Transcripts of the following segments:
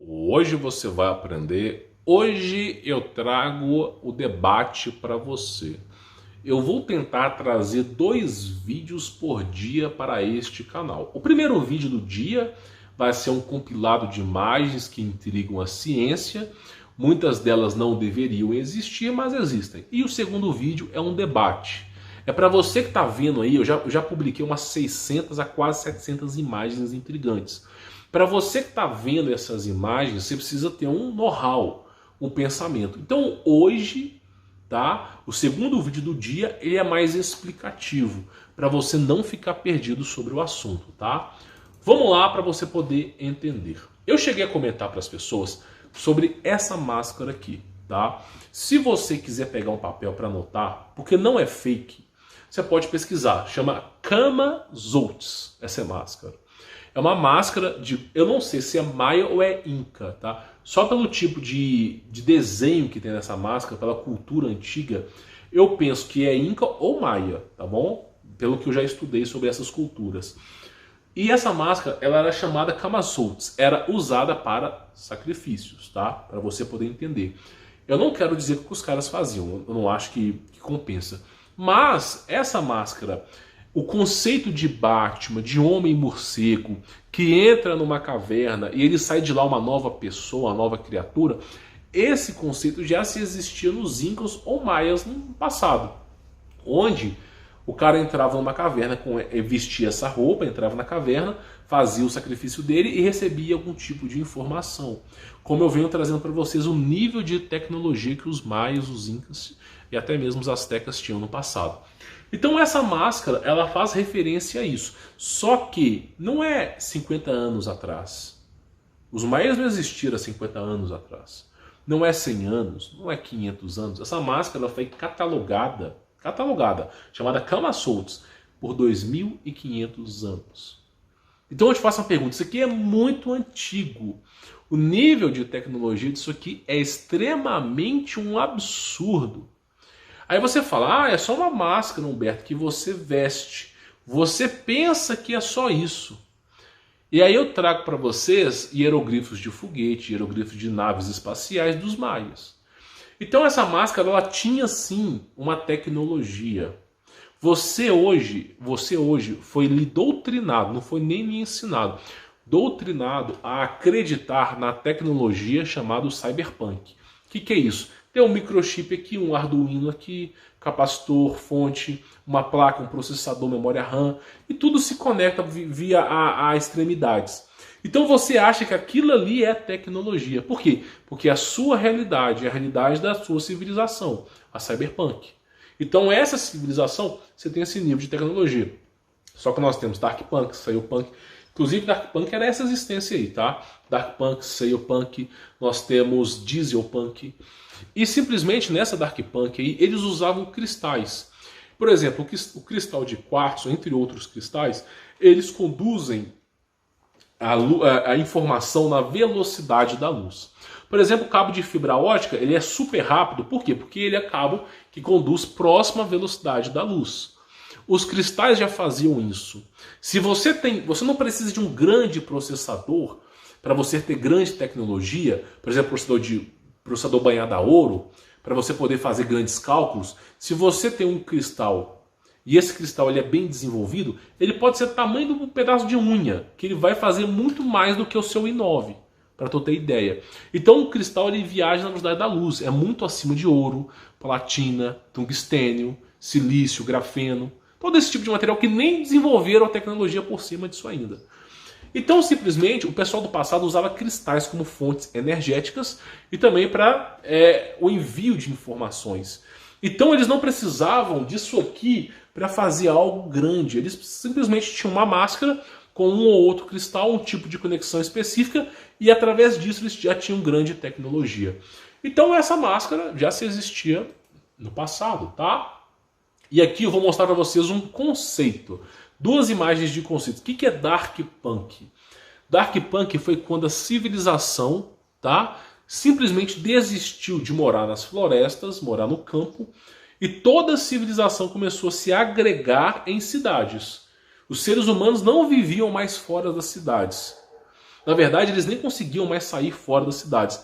Hoje você vai aprender. Hoje eu trago o debate para você. Eu vou tentar trazer 2 vídeos por dia para este canal. O primeiro vídeo do dia vai ser um compilado de imagens que intrigam a ciência. Muitas delas não deveriam existir, mas existem. E o segundo vídeo é um debate. É para você que está vendo aí, eu já publiquei umas 600 a quase 700 imagens intrigantes. Para você que está vendo essas imagens, você precisa ter um know-how, um pensamento. Então hoje, tá? O segundo vídeo do dia, ele é mais explicativo, para você não ficar perdido sobre o assunto, tá? Vamos lá para você poder entender. Eu cheguei a comentar para as pessoas sobre essa máscara aqui, tá? Se você quiser pegar um papel para anotar, porque não é fake, você pode pesquisar, chama Camazotz, essa máscara. É uma máscara de, eu não sei se é maia ou é inca, tá? Só pelo tipo de desenho que tem nessa máscara, pela cultura antiga, eu penso que é inca ou maia, tá bom? Pelo que eu já estudei sobre essas culturas. E essa máscara, ela era chamada Camazotz, era usada para sacrifícios, tá? Para você poder entender. Eu não quero dizer o que os caras faziam, eu não acho que compensa. Mas essa máscara, o conceito de Batman, de homem morcego, que entra numa caverna e ele sai de lá uma nova pessoa, uma nova criatura, esse conceito já se existia nos incas ou maias no passado, onde o cara entrava numa caverna, vestia essa roupa, entrava na caverna, fazia o sacrifício dele e recebia algum tipo de informação. Como eu venho trazendo para vocês o nível de tecnologia que os maias, os incas e até mesmo os astecas tinham no passado. Então essa máscara, ela faz referência a isso. Só que não é 50 anos atrás. Os maias não existiram há 50 anos atrás. Não é 100 anos, não é 500 anos. Essa máscara ela foi catalogada, chamada Camazotz, por 2.500 anos. Então eu te faço uma pergunta, isso aqui é muito antigo. O nível de tecnologia disso aqui é extremamente um absurdo. Aí você fala, é só uma máscara, Humberto, que você veste. Você pensa que é só isso. E aí eu trago para vocês hieroglifos de foguete, hieroglifos de naves espaciais dos maias. Então essa máscara, ela tinha sim uma tecnologia. Você hoje foi lhe doutrinado, não foi nem lhe ensinado, doutrinado a acreditar na tecnologia chamada cyberpunk. O que é isso? Tem um microchip aqui, um Arduino aqui, capacitor, fonte, uma placa, um processador, memória RAM, e tudo se conecta via a extremidades. Então você acha que aquilo ali é tecnologia. Por quê? Porque a sua realidade é a realidade da sua civilização, a cyberpunk. Então essa civilização, você tem esse nível de tecnologia. Só que nós temos Dark Punk, Cyberpunk. Inclusive Dark Punk era essa existência aí, tá? Dark Punk, Cyberpunk, nós temos Dieselpunk. E simplesmente nessa Dark Punk aí, eles usavam cristais. Por exemplo, o cristal de quartzo, entre outros cristais, eles conduzem a informação na velocidade da luz. Por exemplo, o cabo de fibra ótica, ele é super rápido. Por quê? Porque ele é cabo que conduz próximo à velocidade da luz. Os cristais já faziam isso. Se você não precisa de um grande processador para você ter grande tecnologia, por exemplo, processador banhado a ouro, para você poder fazer grandes cálculos. Se você tem um cristal e esse cristal ele é bem desenvolvido, ele pode ser do tamanho de um pedaço de unha, que ele vai fazer muito mais do que o seu i9, para tu ter ideia. Então o cristal ele viaja na velocidade da luz, é muito acima de ouro, platina, tungstênio, silício, grafeno, todo esse tipo de material que nem desenvolveram a tecnologia por cima disso ainda. Então simplesmente o pessoal do passado usava cristais como fontes energéticas e também para o envio de informações. Então eles não precisavam disso aqui para fazer algo grande, eles simplesmente tinham uma máscara com um ou outro cristal, um tipo de conexão específica, e através disso eles já tinham grande tecnologia. Então essa máscara já se existia no passado, tá? E aqui eu vou mostrar para vocês um conceito, 2 imagens de conceito. O que é Dark Punk? Dark Punk foi quando a civilização, tá, simplesmente desistiu de morar nas florestas, morar no campo, e toda a civilização começou a se agregar em cidades. Os seres humanos não viviam mais fora das cidades. Na verdade, eles nem conseguiam mais sair fora das cidades.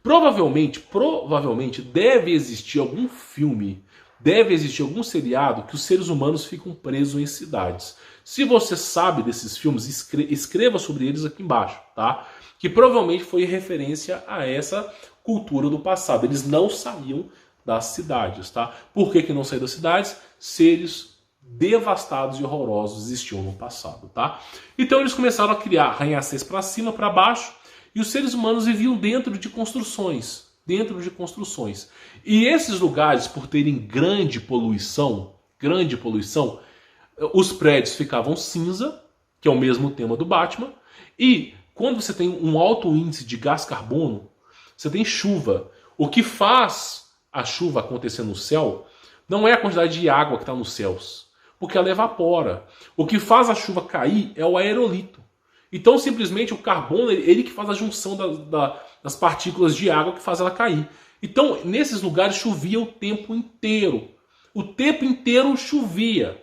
Provavelmente deve existir algum filme, deve existir algum seriado que os seres humanos ficam presos em cidades. Se você sabe desses filmes, escreva sobre eles aqui embaixo, tá? Que provavelmente foi referência a essa cultura do passado. Eles não saíam das cidades, tá? Por que não saíam das cidades? Seres devastados e horrorosos existiam no passado, tá? Então eles começaram a criar arranha-céus para cima, para baixo, e os seres humanos viviam dentro de construções. E esses lugares, por terem grande poluição, os prédios ficavam cinza, que é o mesmo tema do Batman, e quando você tem um alto índice de gás carbono, você tem chuva. O que faz a chuva acontecer no céu não é a quantidade de água que está nos céus, porque ela evapora. O que faz a chuva cair é o aerolito. Então, simplesmente, o carbono, ele que faz a junção das partículas de água que faz ela cair. Então, nesses lugares chovia o tempo inteiro. O tempo inteiro chovia.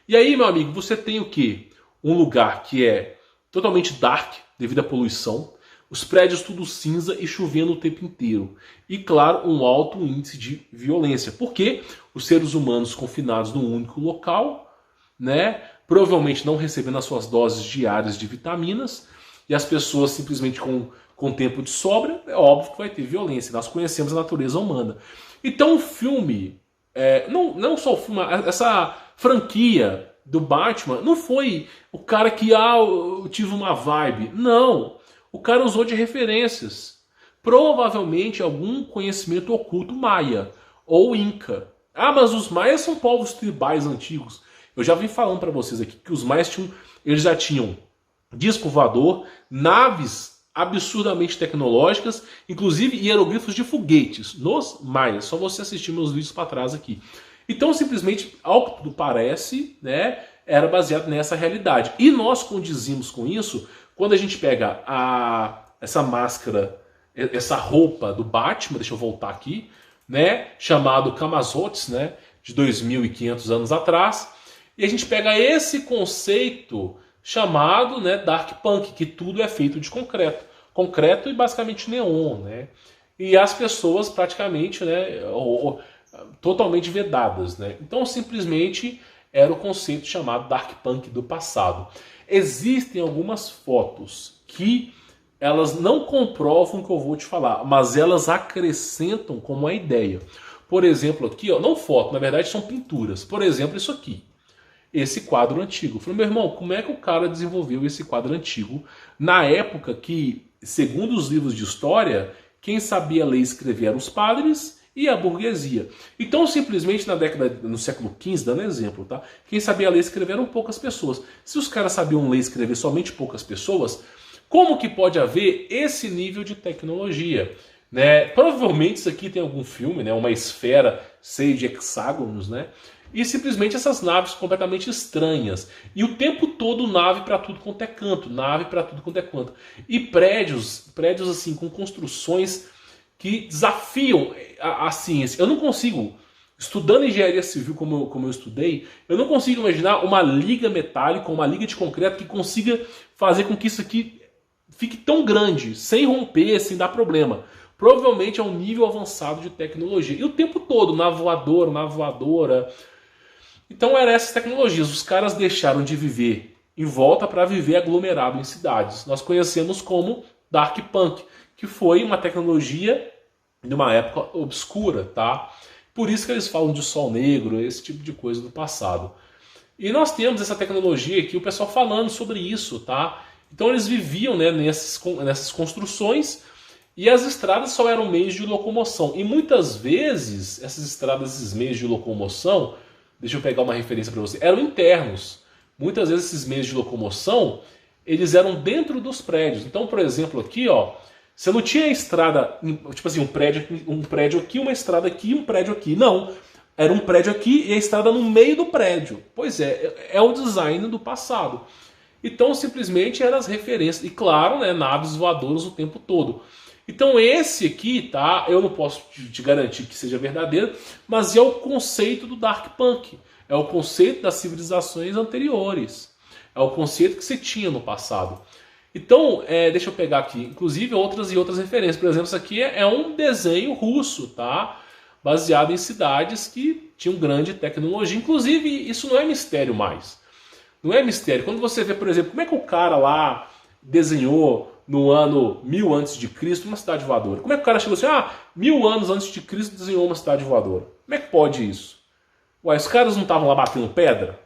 E aí, meu amigo, você tem o quê? Um lugar que é totalmente dark, devido à poluição. Os prédios tudo cinza e chovendo o tempo inteiro. E, claro, um alto índice de violência. Porque os seres humanos confinados num único local, né? Provavelmente não recebendo as suas doses diárias de vitaminas, e as pessoas simplesmente com tempo de sobra, é óbvio que vai ter violência. Nós conhecemos a natureza humana. Então o filme, não só o filme, essa franquia do Batman, não foi o cara que, eu tive uma vibe. Não, o cara usou de referências. Provavelmente algum conhecimento oculto maia ou inca. Mas os maias são povos tribais antigos. Eu já vim falando para vocês aqui que os maias eles já tinham disco voador, naves absurdamente tecnológicas, inclusive hieroglifos de foguetes nos maias. Só você assistir meus vídeos para trás aqui. Então, simplesmente, ao que tudo parece, né, era baseado nessa realidade. E nós condizimos com isso quando a gente pega essa máscara, essa roupa do Batman, deixa eu voltar aqui, né, chamado Camazotz, né, de 2.500 anos atrás. E a gente pega esse conceito chamado, né, Dark Punk, que tudo é feito de concreto. Concreto e basicamente neon, né? E as pessoas praticamente, né, totalmente vedadas, né? Então simplesmente era o conceito chamado Dark Punk do passado. Existem algumas fotos que elas não comprovam o que eu vou te falar, mas elas acrescentam como a ideia. Por exemplo aqui, não foto, na verdade são pinturas. Por exemplo, isso aqui. Esse quadro antigo. Eu falei, meu irmão, como é que o cara desenvolveu esse quadro antigo na época que, segundo os livros de história, quem sabia ler e escrever eram os padres e a burguesia. Então, simplesmente no século XV, dando exemplo, tá? Quem sabia ler e escrever eram poucas pessoas. Se os caras sabiam ler e escrever somente poucas pessoas, como que pode haver esse nível de tecnologia? Né? Provavelmente isso aqui tem algum filme, né? Uma esfera cheia de hexágonos, né? E simplesmente essas naves completamente estranhas. E o tempo todo nave para tudo quanto é canto. Nave para tudo quanto é canto. E prédios assim, com construções que desafiam a ciência. Eu não consigo, estudando engenharia civil como eu estudei, eu não consigo imaginar uma liga metálica, uma liga de concreto que consiga fazer com que isso aqui fique tão grande, sem romper, sem dar problema. Provavelmente é um nível avançado de tecnologia. E o tempo todo, nave voadora. Então eram essas tecnologias. Os caras deixaram de viver em volta para viver aglomerado em cidades. Nós conhecemos como Dark Punk, que foi uma tecnologia de uma época obscura, tá? Por isso que eles falam de sol negro, esse tipo de coisa do passado. E nós temos essa tecnologia aqui, o pessoal falando sobre isso, tá? Então eles viviam, né, nessas construções, e as estradas só eram meios de locomoção. E muitas vezes, essas estradas, esses meios de locomoção, deixa eu pegar uma referência para você, eram internos. Muitas vezes esses meios de locomoção, eles eram dentro dos prédios. Então, por exemplo, aqui, ó, você não tinha estrada, tipo assim, um prédio aqui, uma estrada aqui, um prédio aqui. Não, era um prédio aqui e a estrada no meio do prédio. Pois é o design do passado. Então, simplesmente eram as referências. E claro, né, naves voadoras o tempo todo. Então esse aqui, tá, eu não posso te garantir que seja verdadeiro, mas é o conceito do Dark Punk. É o conceito das civilizações anteriores. É o conceito que você tinha no passado. Então, deixa eu pegar aqui, inclusive outras referências. Por exemplo, isso aqui é um desenho russo, tá? Baseado em cidades que tinham grande tecnologia. Inclusive, isso não é mistério mais. Não é mistério. Quando você vê, por exemplo, como é que o cara lá desenhou no ano 1000 a.C. uma cidade voadora? Como é que o cara chegou assim, 1000 anos antes de Cristo desenhou uma cidade voadora? Como é que pode isso? Ué, os caras não estavam lá batendo pedra?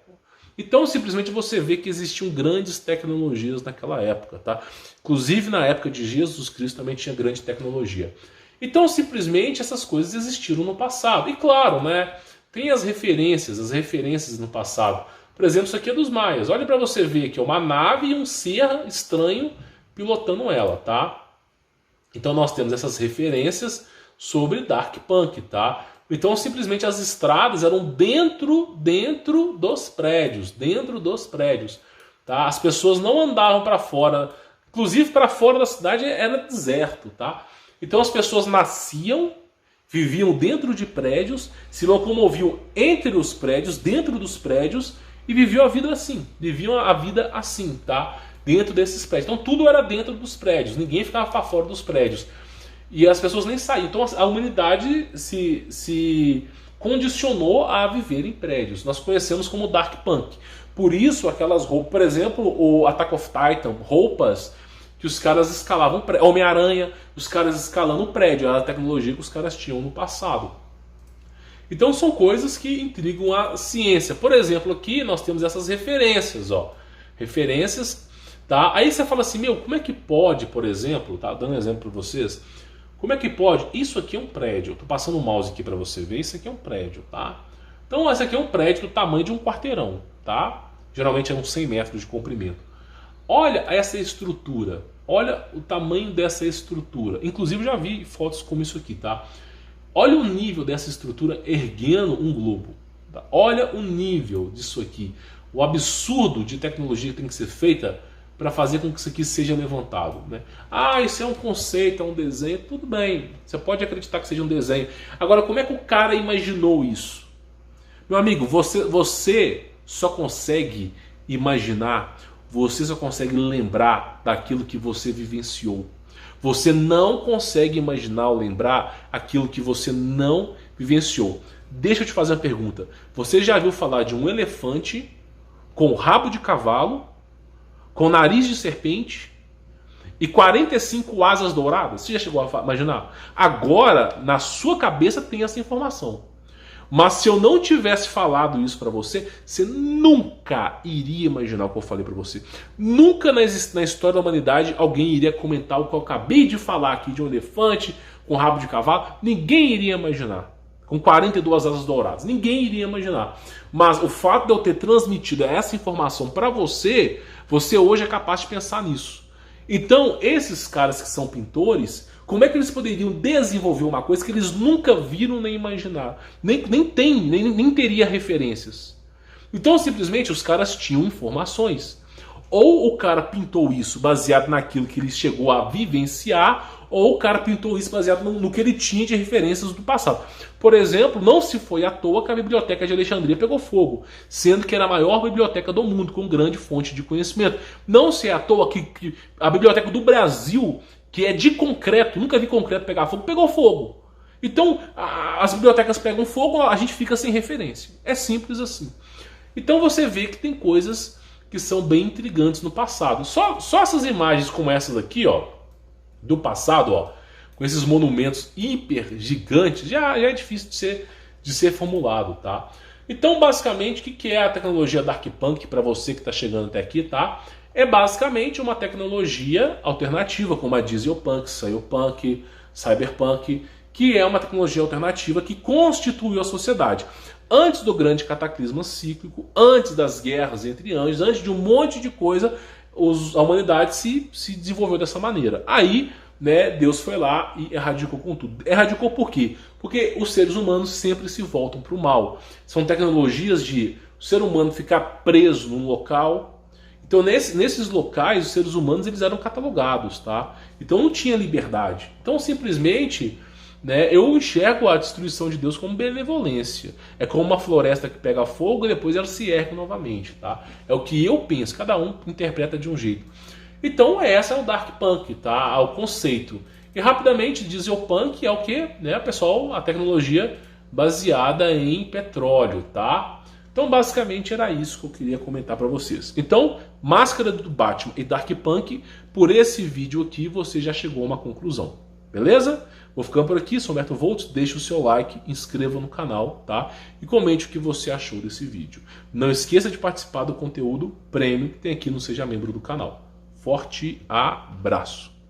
Então, simplesmente você vê que existiam grandes tecnologias naquela época, tá? Inclusive, na época de Jesus Cristo também tinha grande tecnologia. Então, simplesmente, essas coisas existiram no passado. E claro, né? Tem as referências no passado. Por exemplo, isso aqui é dos maias. Olha para você ver que é uma nave e um ser estranho pilotando ela, tá? Então, nós temos essas referências sobre Dark Punk, tá? Então, simplesmente as estradas eram dentro dos prédios, tá? As pessoas não andavam para fora, inclusive para fora da cidade era deserto, tá? Então as pessoas nasciam, viviam dentro de prédios, se locomoviam entre os prédios, dentro dos prédios e viviam a vida assim, tá? Dentro desses prédios. Então tudo era dentro dos prédios, ninguém ficava para fora dos prédios. E as pessoas nem saíam. Então a humanidade se condicionou a viver em prédios. Nós conhecemos como Dark Punk. Por isso aquelas roupas, por exemplo, o Attack of Titan, roupas que os caras escalavam, Homem-Aranha, os caras escalando o prédio, era a tecnologia que os caras tinham no passado. Então são coisas que intrigam a ciência. Por exemplo, aqui nós temos essas referências, ó. Referências, tá? Aí você fala assim, como é que pode, por exemplo, tá? Dando um exemplo para vocês. Como é que pode? Isso aqui é um prédio. Estou passando o mouse aqui para você ver. Isso aqui é um prédio, tá? Então, esse aqui é um prédio do tamanho de um quarteirão, tá? Geralmente é uns 100 metros de comprimento. Olha essa estrutura. Olha o tamanho dessa estrutura. Inclusive, já vi fotos como isso aqui, tá? Olha o nível dessa estrutura erguendo um globo. Tá? Olha o nível disso aqui. O absurdo de tecnologia que tem que ser feita para fazer com que isso aqui seja levantado, né? Isso é um conceito, é um desenho, tudo bem, você pode acreditar que seja um desenho. Agora, como é que o cara imaginou isso? Meu amigo, você só consegue imaginar, você só consegue lembrar daquilo que você vivenciou. Você não consegue imaginar ou lembrar aquilo que você não vivenciou. Deixa eu te fazer uma pergunta. Você já viu falar de um elefante com rabo de cavalo, com nariz de serpente e 45 asas douradas? Você já chegou a imaginar? Agora, na sua cabeça tem essa informação. Mas se eu não tivesse falado isso para você, você nunca iria imaginar o que eu falei para você. Nunca na história da humanidade alguém iria comentar o que eu acabei de falar aqui de um elefante com rabo de cavalo. Ninguém iria imaginar. Com 42 asas douradas. Ninguém iria imaginar. Mas o fato de eu ter transmitido essa informação para você, você hoje é capaz de pensar nisso. Então, esses caras que são pintores, como é que eles poderiam desenvolver uma coisa que eles nunca viram nem imaginar? Nem teria referências. Então, simplesmente, os caras tinham informações. Ou o cara pintou isso baseado naquilo que ele chegou a vivenciar, ou o cara pintou isso baseado no que ele tinha de referências do passado. Por exemplo, não se foi à toa que a Biblioteca de Alexandria pegou fogo, sendo que era a maior biblioteca do mundo, com grande fonte de conhecimento. Não se é à toa que a Biblioteca do Brasil, que é de concreto, nunca vi concreto pegar fogo, pegou fogo. Então, as bibliotecas pegam fogo, a gente fica sem referência. É simples assim. Então você vê que tem coisas que são bem intrigantes no passado. Só essas imagens como essas aqui, ó, do passado, ó, com esses monumentos hiper gigantes, já é difícil de ser formulado, tá? Então, basicamente, o que é a tecnologia Dark Punk para você que está chegando até aqui, tá? É basicamente uma tecnologia alternativa, como a Dieselpunk, Cyberpunk, Cyberpunk, que é uma tecnologia alternativa que constituiu a sociedade. Antes do grande cataclisma cíclico, antes das guerras entre anjos, antes de um monte de coisa, a humanidade se desenvolveu dessa maneira. Aí, né, Deus foi lá e erradicou com tudo. Erradicou por quê? Porque os seres humanos sempre se voltam para o mal. São tecnologias de o ser humano ficar preso num local. Então, nesses locais, os seres humanos eles eram catalogados, tá? Então não tinha liberdade. Então, simplesmente, né, eu enxergo a destruição de Deus como benevolência. É como uma floresta que pega fogo e depois ela se ergue novamente, tá? É o que eu penso, cada um interpreta de um jeito. Então essa é o Dark Punk, tá? O conceito. E rapidamente, Dieselpunk é o que? Né, pessoal, a tecnologia baseada em petróleo, tá? Então basicamente era isso que eu queria comentar para vocês. Então, Máscara do Batman e Dark Punk, por esse vídeo aqui você já chegou a uma conclusão, beleza? Vou ficando por aqui, sou Humberto Volts, deixe o seu like, inscreva no canal, tá? E comente o que você achou desse vídeo. Não esqueça de participar do conteúdo premium que tem aqui no Seja Membro do canal. Forte abraço!